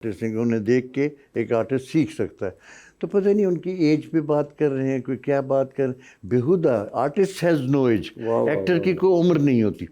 Artist उन्हें देख के एक आर्टिस्ट सीख सकता है। तो पता नहीं उनकी एज पे बात कर रहे हैं, कोई क्या बात कर, बेहुदा। Artist has no age, actor की कोई उम्र नहीं होती।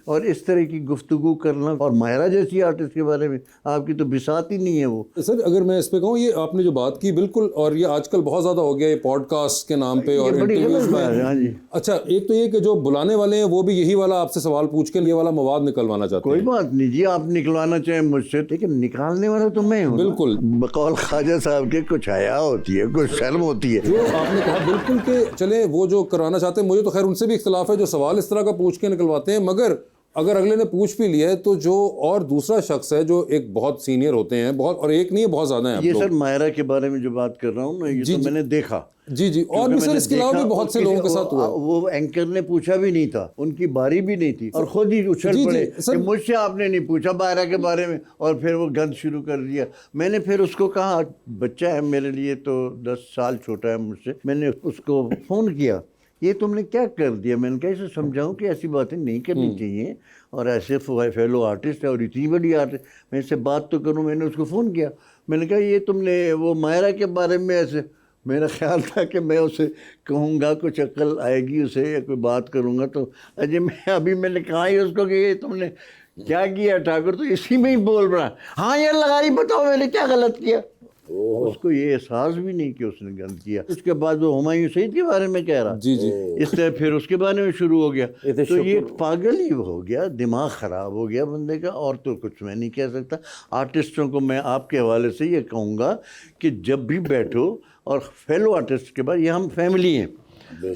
और इस तरह की गुफ्तगू करना, और मायरा जैसी आर्टिस्ट के बारे में आपकी तो बिसात ही नहीं है वो। सर अगर मैं इस पे कहूँ, ये आपने जो बात की बिल्कुल, और ये आजकल बहुत ज़्यादा हो गया है पॉडकास्ट के नाम पे और इंटरव्यूज में। हाँ जी। अच्छा, एक तो ये कि जो बुलाने वाले हैं वो भी यही वाला आपसे सवाल पूछ के ये वाला मवाद निकलवाना चाहते हैं। कोई बात नहीं जी, आप निकलवाना चाहें मुझसे, लेकिन निकालने वाला तो मैं हूँ। बिल्कुल। बकौल ख्वाजा साहब के कुछ हया होती है, कुछ शर्म होती है। जो आपने कहा बिल्कुल कि चले वो जो कराना चाहते हैं, मुझे तो खैर उनसे भी इख्तलाफ है जो सवाल इस तरह का पूछ के निकलवाते हैं, मगर अगर अगले ने पूछ भी लिया है तो जो और दूसरा शख्स है जो एक बहुत सीनियर होते हैं, बहुत, और एक नहीं है बहुत ज्यादा है। ये सर मायरा के बारे में जो बात कर रहा हूँ ना, ये तो मैंने देखा। जी जी, और भी सर इसके अलावा भी बहुत से लोगों के साथ हुआ। वो एंकर ने पूछा भी नहीं था, उनकी बारी भी नहीं थी, और खुद ही उछल पड़े कि मुझसे आपने नहीं पूछा मायरा के बारे में, और फिर वो गंद शुरू कर दिया। मैंने फिर उसको कहा, बच्चा है मेरे लिए तो 10 साल छोटा है मुझसे, मैंने उसको फ़ोन किया, ये तुमने क्या कर दिया। मैंने कहा इसे समझाऊं कि ऐसी बातें नहीं करनी चाहिए, और ऐसे फेलो आर्टिस्ट है और इतनी बड़ी आर्टिस्ट, मैं इससे बात तो करूं। मैंने उसको फ़ोन किया, मैंने कहा ये तुमने वो मायरा के बारे में ऐसे, मेरा ख्याल था कि मैं उसे कहूँगा, कुछ अक्ल आएगी उसे, या कोई बात करूँगा तो अजय मैंने कहा ही उसको कि ये तुमने क्या किया ठाकुर, तो इसी में ही बोल रहा, हाँ यार लगाई, बताओ मैंने क्या गलत किया। उसको ये एहसास भी नहीं कि उसने गलत किया। उसके बाद वो हुमायूं सईद के बारे में कह रहा, जी जी, इस तरह फिर उसके बारे में शुरू हो गया। तो ये पागल ही हो गया, दिमाग ख़राब हो गया बंदे का, और तो कुछ मैं नहीं कह सकता। आर्टिस्टों को मैं आपके हवाले से ये कहूँगा कि जब भी बैठो, और फेलो आर्टिस्ट के बाद, ये हम फैमिली हैं,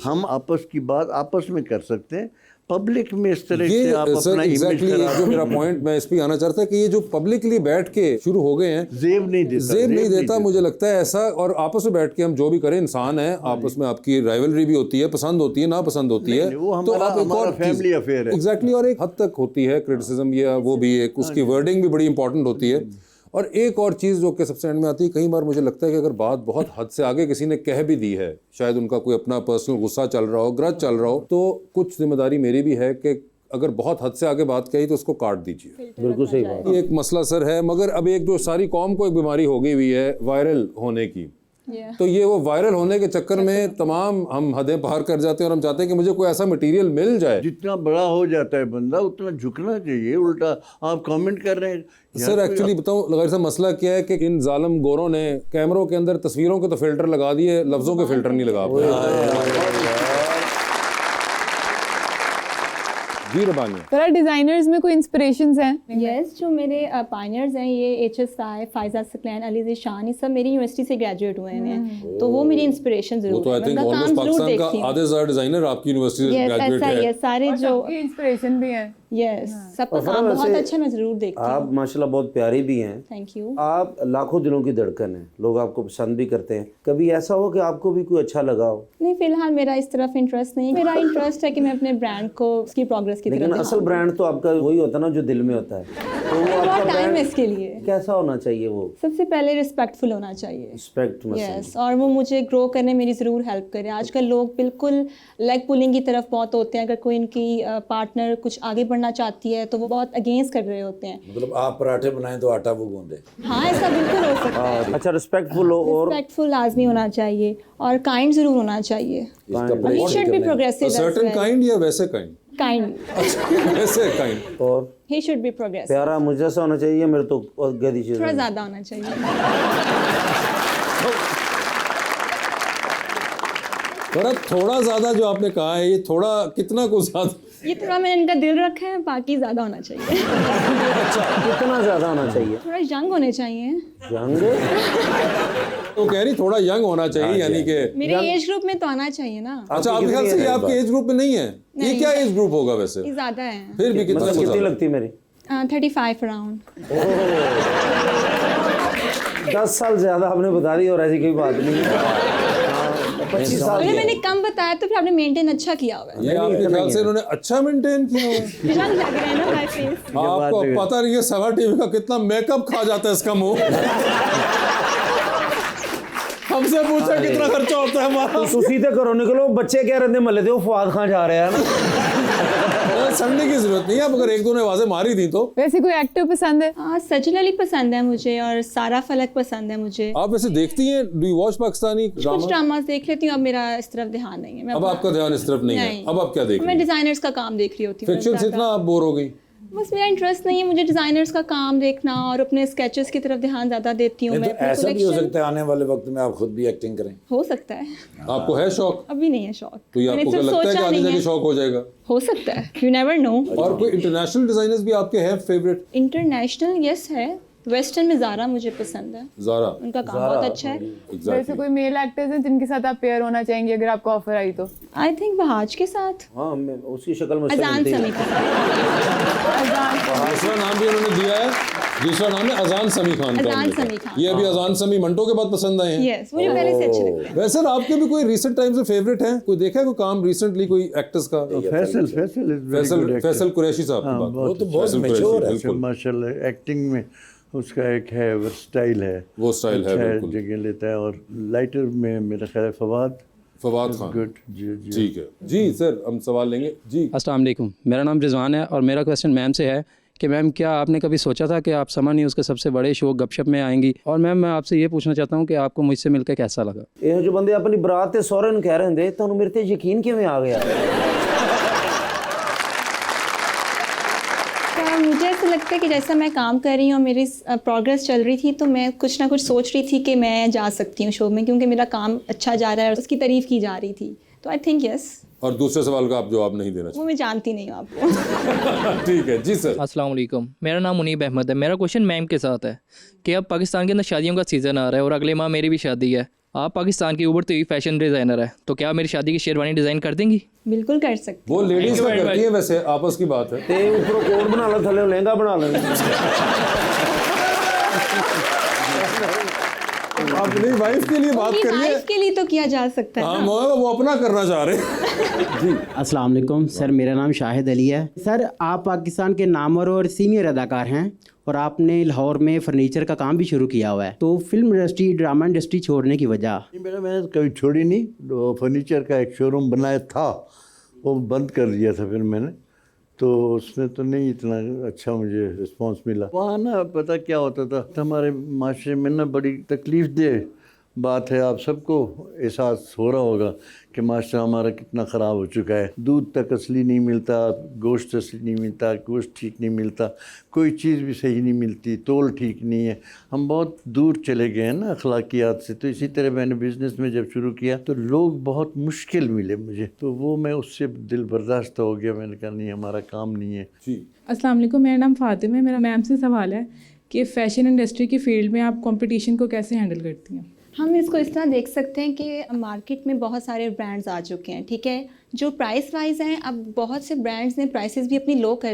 हम आपस की बात आपस में कर सकते हैं। पब्लिक में इस तरह से आप अपना एग्जैक्टली जो मेरा पॉइंट मैं इस पे आना चाहता कि ये जो पब्लिकली बैठ के शुरू हो गए हैं, जेब नहीं देता मुझे लगता है ऐसा। और आपस में बैठ के हम जो भी करें, इंसान है, आपस में आपकी राइवलरी भी होती है, पसंद होती है, ना पसंद होती है, तो आप एक और फैमिली अफेयर है। एग्जैक्टली, और एक हद तक होती है क्रिटिसिज्म, या वो भी एक उसकी वर्डिंग भी बड़ी इंपॉर्टेंट होती है। और एक और चीज़ जो कि सबसे एंड में आती है, कई बार मुझे लगता है कि अगर बात बहुत हद से आगे किसी ने कह भी दी है, शायद उनका कोई अपना पर्सनल गुस्सा चल रहा हो, ग्रज चल रहा हो, तो कुछ जिम्मेदारी मेरी भी है कि अगर बहुत हद से आगे बात कही तो उसको काट दीजिए। बिल्कुल सही बात। ये एक मसला सर है, मगर अब एक जो सारी कौम को एक बीमारी हो गई हुई है वायरल होने की, तो ये वो वायरल होने के चक्कर में तमाम हम हदें पार कर जाते हैं, और हम चाहते हैं कि मुझे कोई ऐसा मटेरियल मिल जाए। जितना बड़ा हो जाता है बंदा उतना झुकना चाहिए। उल्टा आप कमेंट कर रहे हैं सर। एक्चुअली बताऊं लगार साहब, मसला क्या है कि इन जालिम गोरों ने कैमरों के अंदर तस्वीरों के तो फिल्टर लगा दिए, लफ्जों के फिल्टर नहीं लगा पाए। जी रबानी, तरह डिजाइनर्स में कोई इंस्पिरेशंस हैं? यस, जो मेरे पायनियर्स हैं, ये HSI, फायजा सकलैन, अली ज़िशान, ये सब मेरी यूनिवर्सिटी से ग्रेजुएट हुए हैं, तो वो मेरी इंस्पिरेशन जरूर है। तो आई थिंक ऑलमोस्ट पाकिस्तान का आधे ज़्यादा डिजाइनर आपकी यूनिवर्सिटी से ग्रेजुएट है। ये सारे जो इंस्पिरेशन भी हैं। यस, सबका काम बहुत अच्छा, मैं जरूर देखती हूँ। आप माशाल्लाह बहुत प्यारी भी हैं। Thank you. आप लाखों दिलों की धड़कन हैं, लोग आपको पसंद भी करते हैं। कभी ऐसा हो कि आपको भी कोई अच्छा लगा हो? नहीं, फिलहाल मेरा इस तरफ इंटरेस्ट नहीं। मेरा इंटरेस्ट है कि मैं अपने ब्रांड को उसकी प्रोग्रेस की तरफ लेकिन असल ब्रांड तो आपका वही होता है ना जो दिल में होता है, तो वो आपका टाइम है इसके लिए। कैसा होना चाहिए? वो सबसे पहले रिस्पेक्टफुल होना चाहिए। रिस्पेक्ट यस, और वो मुझे ग्रो करने मेरी ज़रूर हेल्प करे। आजकल लोग बिल्कुल लेग पुलिंग की तरफ बहुत होते हैं। अगर कोई इनकी पार्टनर कुछ आगे बढ़ना चाहती है तो वो बहुत अगेंस्ट कर रहे होते हैं। मतलब आप पराठे बनाएं तो आटा वो गूंदे। हाँ, ऐसा बिल्कुल हो सकता है। अच्छा, रिस्पेक्टफुल हो, और रिस्पेक्टफुल लाजमी होना चाहिए, और काइंड जरूर होना चाहिए। He should be progressive, certain kind या वैसे काइंड? काइंड, वैसे काइंड, और ही शुड बी प्रोग्रेसिव। प्यारा मुझ जैसा होना चाहिए, मेरे तो गदी चीज थोड़ा ज्यादा होना चाहिए। थोड़ा ज्यादा जो आपने कहा है, ये थोड़ा कितना कुछ ज्यादा? ये थोड़ा मैंने इनका दिल रखा है, बाकी ज्यादा होना चाहिए। अच्छा, कितना ज्यादा होना चाहिए? थोड़ा यंग होने चाहिए। यंग? तो कह रही थोड़ा यंग होना चाहिए, यानी कि मेरे एज ग्रुप में तो आना चाहिए ना। अच्छा, आपके ख्याल से ये आपके एज ग्रुप में नहीं है? ये क्या एज ग्रुप होगा वैसे? ये ज्यादा है। फिर भी कितना मतलब कितनी लगती मेरी? 35 अराउंड। 10 साल ज्यादा आपने बता दी, और ऐसी कोई बात नहीं। 25 साल मैंने कम बताया तो फिर आपने मेंटेन अच्छा किया हुआ है। ये आपके ख्याल से इन्होंने अच्छा मेंटेन किया हुआ है? रंग लग रहा है ना हमारे फेस। आपको पता नहीं है सवा टीवी का कितना मेकअप खा जाता है इसका मुंह। हमसे पूछा कितना खर्चा होता है हमारा। तो सीधे करो, निकलो। बच्चे कह रहे थे मल्ले दे, वो फुआद खान जा रहे हैं ना। सड़ने की जरूरत नहीं है, आप अगर एक दो ने आवाजें मारी दी तो। वैसे कोई एक्टर पसंद है? हाँ, सचिन अली पसंद है मुझे और सारा फलक पसंद है मुझे। आप वैसे देखती हैं, डू यू वॉच पाकिस्तानी कुछ ड्रामा? ड्रामास देख लेती हूँ, अब मेरा इस तरफ ध्यान नहीं है। मैं अब आपका ध्यान इस तरफ नहीं है, नहीं। अब आप क्या देख रही मैं हैं? डिजाइनर्स का काम देख रही होती हूँ फिक्शन से इतना आप बोर हो गई? बस मेरा इंटरेस्ट नहीं है, मुझे डिजाइनर्स का काम देखना और अपने स्केचेस की तरफ ध्यान ज्यादा देती हूँ। नहीं तो मैं ऐसा भी हो collection- सकता है आने वाले वक्त में आप खुद भी एक्टिंग करें। हो सकता है, आपको है शौक? अभी नहीं है शौक। तो ये मैंने आपको क्या सिर्फ लगता है कि सोचा आगे नहीं जाके है। शौक हो जाएगा? हो सकता है, यू नेवर नो। और कोई इंटरनेशनल डिजाइनर्स भी आपके हैं फेवरेट? इंटरनेशनल यस है, वेस्टर्न में ज़ारा मुझे पसंद है, ज़ारा, उनका काम बहुत अच्छा है। वैसे एग्जैक्टली। कोई मेल एक्टर्स हैं जिनके साथ आप पेयर होना चाहेंगे अगर आपको ऑफर आई तो? आई थिंक बहाज के साथ हाँ, मैं उसकी शक्ल में अजान मिलती है। समी के साथ। दूसरा नाम भी उन्होंने दिया है, दूसरा नाम है अजान समी खान का। अजान समी खान। ये अभी अजान समी मंटो के बाद पसंद आए हैं। यस, मुझे पहले से अच्छे लगते हैं। वैसे ना आपके भी कोई रिसेंट टाइम से फेवरेट हैं? कोई देखा है कोई काम रिसेंटली कोई एक्टर्स का? फैसल कुरैशी साहब की बात। वो तो बहुत फैसल कुरैशी, मैच्योर है। बिल्कुल। माशाल्लाह एक्टिंग में उसका एक है वो स्टाइल है, वो स्टाइल है, अच्छा बिल्कुल। जगह लेता है। और लाइटर में मेरा ख्याल है फवाद खान। गुड जी जी। ठीक है जी सर, हम सवाल लेंगे जी। अस्सलाम वालेकुम, मेरा नाम रिजवान है और मेरा क्वेश्चन मैम से है कि मैम क्या आपने कभी सोचा था कि आप समा न्यूज़ के सबसे बड़े शो गपशप में आएंगी? और मैम मैं आपसे ये पूछना चाहता हूँ कि आपको मुझसे मिलकर कैसा लगा? ਇਹ ਜੋ ਬੰਦੇ ਆਪਣੀ ਬਰਾਤ ਤੇ ਸਹੁਰੇ ਨੂੰ ਕਹਿ ਰਹੇ ਹੁੰਦੇ ਤੁਹਾਨੂੰ ਮੇਰੇ ਤੇ ਯਕੀਨ ਕਿਵੇਂ ਆ ਗਿਆ? क्या मुझे ऐसा लगता है कि जैसा मैं काम कर रही हूँ, मेरी प्रोग्रेस चल रही थी, तो मैं कुछ ना कुछ सोच रही थी कि मैं जा सकती हूँ शो में, क्योंकि मेरा काम अच्छा जा रहा है और उसकी तारीफ़ की जा रही थी। तो आई थिंक यस। और दूसरे सवाल का आप जवाब नहीं देना वो मैं जानती नहीं हूँ आपको। चाहिए। ठीक है जी सर। अस्सलाम वालेकुम, मेरा नाम मुनीब अहमद है। मेरा क्वेश्चन मैम के साथ है कि अब पाकिस्तान के अंदर शादियों का सीज़न आ रहा है और अगले माह मेरी भी शादी है। आप पाकिस्तान की उभरती हुई फैशन डिज़ाइनर है, तो क्या आप मेरी शादी की शेरवानी डिज़ाइन कर देंगी? बिल्कुल कर सकती वो लेडीज का करती है, वैसे आपस की बात है। ਤੇ ਉੱਪਰੋਂ ਕੋਟ ਬਣਾ ਲਓ, ਥੱਲੇ ਲਹਿੰਗਾ ਬਣਾ ਲਓ। अपनी वाइफ के लिए बात हूँ। करिए। वाइफ के लिए तो किया जा सकता है हाँ, ना। वो अपना करना चाह रहे हैं। जी अस्सलाम वालेकुम सर, मेरा नाम शाहिद अली है। सर आप पाकिस्तान के नामवर और सीनियर अदाकार हैं और आपने लाहौर में फर्नीचर का काम भी शुरू किया हुआ है, तो फिल्म इंडस्ट्री, ड्रामा इंडस्ट्री छोड़ने की वजह? मैंने तो कभी छोड़ी नहीं। वो फर्नीचर का एक शोरूम बनाया था, वो बंद कर दिया था फिर मैंने, तो उसमें तो नहीं इतना अच्छा मुझे रिस्पांस मिला। वहाँ ना पता क्या होता था, हमारे माशरे में ना बड़ी तकलीफ़ दे बात है, आप सबको एहसास हो रहा होगा कि माशरा हमारा कितना ख़राब हो चुका है। दूध तक असली नहीं मिलता, गोश्त असली नहीं मिलता, गोश्त ठीक नहीं मिलता, कोई चीज़ भी सही नहीं मिलती, तोल ठीक नहीं है। हम बहुत दूर चले गए हैं ना अखलाकियात से। तो इसी तरह मैंने बिज़नेस में जब शुरू किया तो लोग बहुत मुश्किल मिले मुझे, तो वो मैं उससे दिल बर्दाश्त हो गया। मैंने कहा नहीं, हमारा काम नहीं है। जी। अस्सलाम वालेकुम, मेरा नाम फ़ातिमा है। मेरा मैम से सवाल है कि फ़ैशन इंडस्ट्री की फ़ील्ड में आप कंपटीशन को कैसे हैंडल करती हैं? हम इसको इस तरह देख सकते हैं कि मार्केट में बहुत सारे ब्रांड्स आ चुके हैं, ठीक है, जो प्राइस वाइज हैं। अब बहुत से ब्रांड्स ने प्राइसेस भी अपनी लो कर